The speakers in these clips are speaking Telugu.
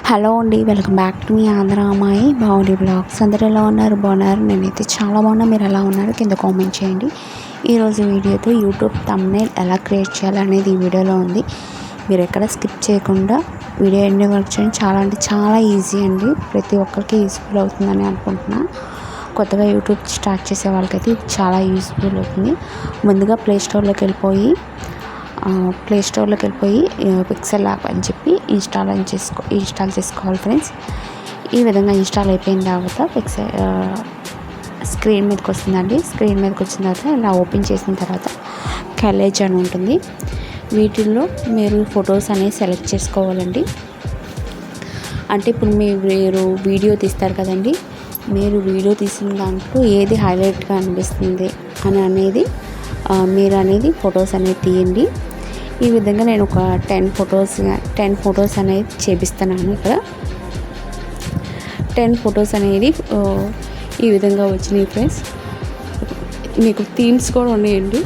హలో అండి, welcome back to me Andhra అమ్మాయి బాగుంది బ్లాగ్స్. అందరూ ఎలా ఉన్నారు? బాగున్నారు? నేనైతే చాలా బాగున్నా. మీరు ఎలా ఉన్నారు కింద కామెంట్ చేయండి. ఈరోజు వీడియోతో యూట్యూబ్ థంబ్నెయిల్ ఎలా క్రియేట్ చేయాలనేది ఈ వీడియోలో ఉంది. మీరు ఎక్కడ స్కిప్ చేయకుండా వీడియో ఎండింగ్ వరకు చేయండి. చాలా అంటే చాలా ఈజీ అండి. ప్రతి ఒక్కరికి యూస్ఫుల్ అవుతుందని అనుకుంటున్నా. కొత్తగా యూట్యూబ్ స్టార్ట్ చేసే వాళ్ళకైతే ఇది చాలా యూస్ఫుల్ అవుతుంది. ముందుగా ప్లే స్టోర్లోకి వెళ్ళిపోయి పిక్సెల్ యాప్ అని చెప్పి ఇన్స్టాల్ చేసుకోవాలి ఫ్రెండ్స్. ఈ విధంగా ఇన్స్టాల్ అయిపోయిన తర్వాత స్క్రీన్ మీదకి వస్తుందండి. స్క్రీన్ మీదకి వచ్చిన తర్వాత ఇలా ఓపెన్ చేసిన తర్వాత కలేజ్ అని ఉంటుంది. వీటిల్లో మీరు ఫొటోస్ అనేవి సెలెక్ట్ చేసుకోవాలండి. అంటే ఇప్పుడు మీరు వీడియో తీస్తారు కదండి, మీరు వీడియో తీసిన దాంట్లో ఏది హైలైట్గా అనిపిస్తుంది అనేది మీరు ఫొటోస్ అనేది తీయండి. ఈ విధంగా నేను ఒక 10 ఫొటోస్ అనేది చేపిస్తున్నాను. ఇక్కడ 10 ఫొటోస్ అనేది ఈ విధంగా వచ్చినాయి ఫ్రెండ్స్. మీకు థీమ్స్ కూడా ఉన్నాయండి.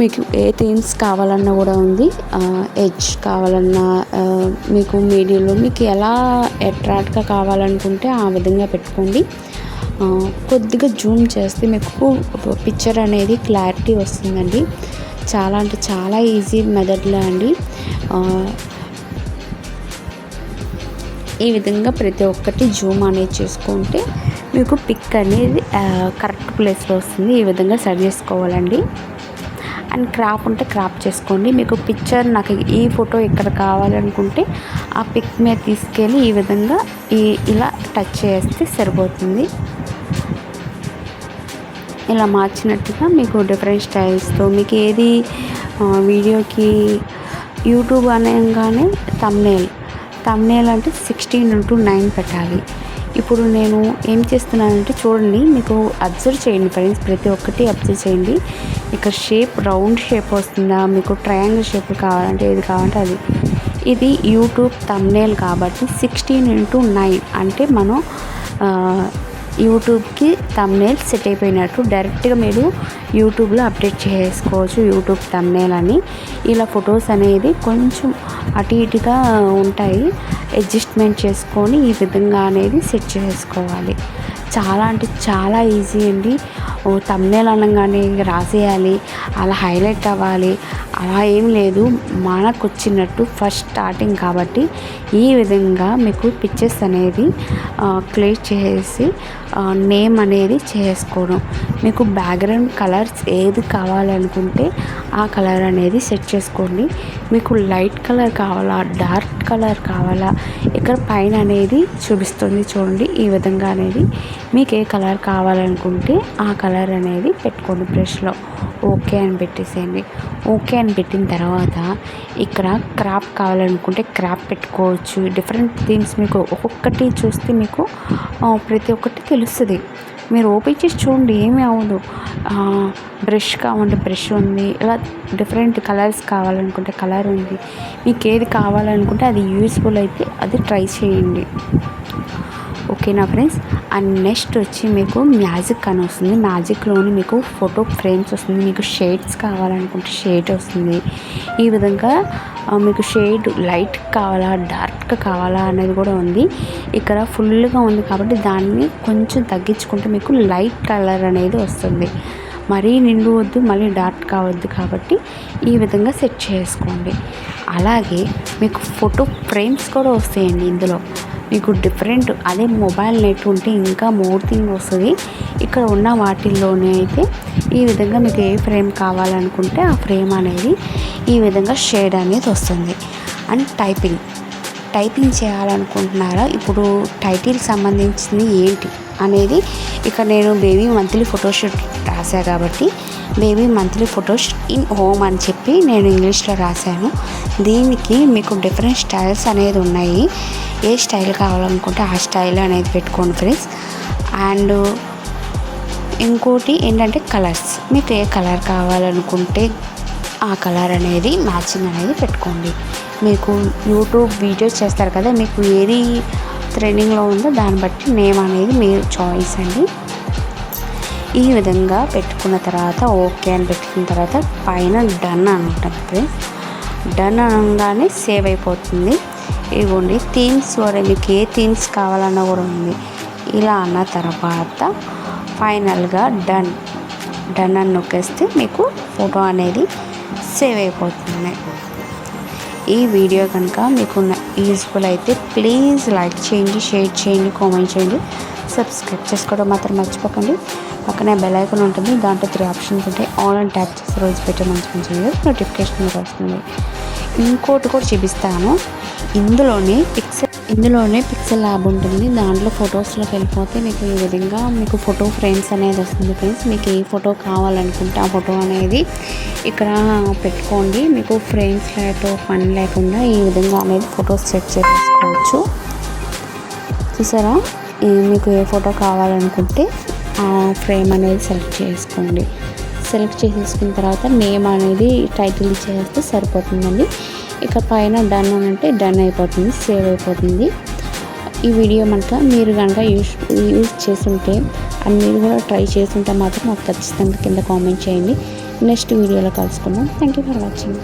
మీకు ఏ థీమ్స్ కావాలన్నా కూడా ఉంది. ఎడ్జ్ కావాలన్నా మీకు మీడియాలో మీకు ఎలా అట్రాక్ట్గా కావాలనుకుంటే ఆ విధంగా పెట్టుకోండి. కొద్దిగా జూమ్ చేస్తే మీకు పిక్చర్ అనేది క్లారిటీ వస్తుందండి. చాలా అంటే చాలా ఈజీ మెథడ్లో అండి. ఈ విధంగా ప్రతి ఒక్కటి జూమ్ అనేది చేసుకుంటే మీకు పిక్ అనేది కరెక్ట్ ప్లేస్లో వస్తుంది. ఈ విధంగా సెట్ చేసుకోవాలండి. అండ్ క్రాప్ ఉంటే క్రాప్ చేసుకోండి. మీకు పిక్చర్ నాకు ఈ ఫోటో ఇక్కడ కావాలనుకుంటే ఆ పిక్ మీద తీసుకెళ్ళి ఈ విధంగా ఇలా టచ్ చేస్తే సరిపోతుంది. ఇలా మార్చినట్టుగా మీకు డిఫరెంట్ స్టైల్స్తో మీకు ఏది వీడియోకి యూట్యూబ్ అనగానే థంబ్నెయిల్ అంటే 16:9 పెట్టాలి. ఇప్పుడు నేను ఏం చేస్తున్నానంటే చూడండి, మీకు అబ్జర్వ్ చేయండి ఫ్రెండ్స్, ప్రతి ఒక్కటి అబ్జర్వ్ చేయండి. ఇక్కడ షేప్ రౌండ్ షేప్ వస్తుందా, మీకు ట్రయాంగిల్ షేప్ కావాలంటే ఏది కావాలంటే అది. ఇది యూట్యూబ్ థంబ్నెయిల్ కాబట్టి 16:9 అంటే మనం యూట్యూబ్కి థంబ్నెయిల్ సెట్ అయిపోయినట్టు. డైరెక్ట్గా మీరు యూట్యూబ్లో అప్డేట్ చేసుకోవచ్చు యూట్యూబ్ థంబ్నెయిల్ అని. ఇలా ఫొటోస్ అనేది కొంచెం అటు ఇటుగా ఉంటాయి, అడ్జస్ట్మెంట్ చేసుకొని ఈ విధంగా అనేది సెట్ చేసుకోవాలి. చాలా అంటే చాలా ఈజీ అండి. థంబ్నెయిల్ అనగానే రాసేయాలి, అలా హైలైట్ అవ్వాలి అలా ఏం లేదు. మనకు వచ్చినట్టు ఫస్ట్ స్టార్టింగ్ కాబట్టి ఈ విధంగా మీకు పిక్చర్స్ అనేది క్రియేట్ చేసి నేమ్ అనేది చేసుకోవడం. మీకు బ్యాక్గ్రౌండ్ కలర్స్ ఏది కావాలనుకుంటే ఆ కలర్ అనేది సెట్ చేసుకోండి. మీకు లైట్ కలర్ కావాలా, డార్క్ కలర్ కావాలా, ఇక్కడ పైన అనేది చూపిస్తుంది చూడండి. ఈ విధంగా అనేది మీకు ఏ కలర్ కావాలనుకుంటే ఆ కలర్ అనేది పెట్టుకోండి. బ్రష్లో ఓకే అని పెట్టేసేయండి. ఓకే అని పెట్టిన తర్వాత ఇక్కడ క్రాప్ కావాలనుకుంటే క్రాప్ పెట్టుకోవచ్చు. డిఫరెంట్ థీమ్స్ మీకు ఒక్కొక్కటి చూస్తే మీకు ప్రతి ఒక్కటి తెలుస్తుంది. మీరు ఓపెన్ చేసి చూడండి, ఏమీ అవ్వదు. బ్రష్ కావాలంటే బ్రష్ ఉంది, ఇలా డిఫరెంట్ కలర్స్ కావాలనుకుంటే కలర్ ఉంది. మీకు ఏది కావాలనుకుంటే అది యూస్ఫుల్ అయితే అది ట్రై చేయండి. ఓకేనా ఫ్రెండ్స్. అండ్ నెక్స్ట్ వచ్చి మీకు మ్యాజిక్ అని వస్తుంది. మ్యాజిక్లోని మీకు ఫోటో ఫ్రేమ్స్ వస్తుంది. మీకు షేడ్స్ కావాలనుకుంటే షేడ్ వస్తుంది. ఈ విధంగా మీకు షేడ్ లైట్ కావాలా, డార్క్ కావాలా అనేది కూడా ఉంది. ఇక్కడ ఫుల్గా ఉంది కాబట్టి దాన్ని కొంచెం తగ్గించుకుంటే మీకు లైట్ కలర్ అనేది వస్తుంది. మరీ నిండు వద్దు, మళ్ళీ డార్క్ కావద్దు కాబట్టి ఈ విధంగా సెట్ చేసుకోండి. అలాగే మీకు ఫోటో ఫ్రేమ్స్ కూడా వస్తాయండి. ఇందులో మీకు డిఫరెంట్ అదే మొబైల్ నెట్ ఉంటే ఇంకా మోర్ థింగ్ వస్తుంది. ఇక్కడ ఉన్న వాటిల్లోనే అయితే ఈ విధంగా మీకు ఏ ఫ్రేమ్ కావాలనుకుంటే ఆ ఫ్రేమ్ అనేది ఈ విధంగా షేడ్ అనేది వస్తుంది. అండ్ టైపింగ్ చేయాలనుకుంటున్నారా, ఇప్పుడు టైటిల్ సంబంధించింది ఏంటి అనేది ఇక్కడ నేను బేబీ మంత్లీ ఫోటోషూట్ రాశా కాబట్టి baby monthly photoshoot in home అని చెప్పి నేను ఇంగ్లీష్లో రాశాను. దీనికి మీకు డిఫరెంట్ స్టైల్స్ అనేది ఉన్నాయి. ఏ స్టైల్ కావాలనుకుంటే ఆ స్టైల్ అనేది పెట్టుకోండి ఫ్రెండ్స్. అండ్ ఇంకోటి ఏంటంటే కలర్స్, మీకు ఏ కలర్ కావాలనుకుంటే ఆ కలర్ అనేది మ్యాచింగ్ అనేది పెట్టుకోండి. మీకు యూట్యూబ్ వీడియోస్ చేస్తారు కదా, మీకు ఏది ట్రెండింగ్లో ఉందో దాన్ని బట్టి నేమ్ అనేది మీరు చాయిస్ అండి. ఈ విధంగా పెట్టుకున్న తర్వాత ఓకే అని పెట్టుకున్న తర్వాత పైన డన్ అని ఉంటుంది ఫ్రెండ్స్. డన్ అనగానే సేవ్ అయిపోతుంది. ఇవ్వండి థీమ్స్ కూడా మీకు ఏ థీమ్స్ కావాలన్నా కూడా ఉంది. ఇలా అన్న తర్వాత ఫైనల్గా డన్ అని నొక్కేస్తే మీకు ఫోటో అనేది సేవ్ అయిపోతుంది. ఈ వీడియో కనుక మీకు యూజ్ఫుల్ అయితే ప్లీజ్ లైక్ చేయండి, షేర్ చేయండి, కామెంట్ చేయండి, సబ్స్క్రైబ్ చేసుకోవడం మాత్రం మర్చిపోకండి. పక్కనే బెల్ ఐకాన్ ఉంటుంది, దాంట్లో 3 ఆప్షన్స్ ఉంటాయి. ఆల్ అని ట్యాప్ చేసి రోజు పెట్టే మంచి వీడియోస్ నోటిఫికేషన్ వస్తుంది. ఇంకోటి కూడా చూపిస్తాను. ఇందులోనే పిక్సెల్ ల్యాబ్ ఉంటుంది. దాంట్లో ఫొటోస్లోకి వెళ్ళిపోతే మీకు ఈ విధంగా మీకు ఫోటో ఫ్రేమ్స్ అనేది వస్తుంది. ఫ్రెండ్స్ మీకు ఏ ఫోటో కావాలనుకుంటే ఆ ఫోటో అనేది ఇక్కడ పెట్టుకోండి. మీకు ఫ్రేమ్స్తో పని లేకుండా ఈ విధంగా అనేది ఫొటోస్ సెట్ చేసుకోవచ్చు. చూసారా, మీకు ఏ ఫోటో కావాలనుకుంటే ఆ ఫ్రేమ్ అనేది సెలెక్ట్ చేసుకోండి. సెలెక్ట్ చేసేసుకున్న తర్వాత నేమ్ అనేది టైటిల్ ఇచ్చేస్తే సరిపోతుందండి. ఇక పైన డన్ అని అంటే డన్ అయిపోతుంది, సేవ్ అయిపోతుంది. ఈ వీడియో మీరు కనుక యూజ్ చేస్తుంటే అండ్ మీరు కూడా ట్రై చేస్తుంటే మాత్రం నాకు ఖచ్చితంగా కింద కామెంట్ చేయండి. నెక్స్ట్ వీడియోలో కలుసుకుందాం. Thank you for watching.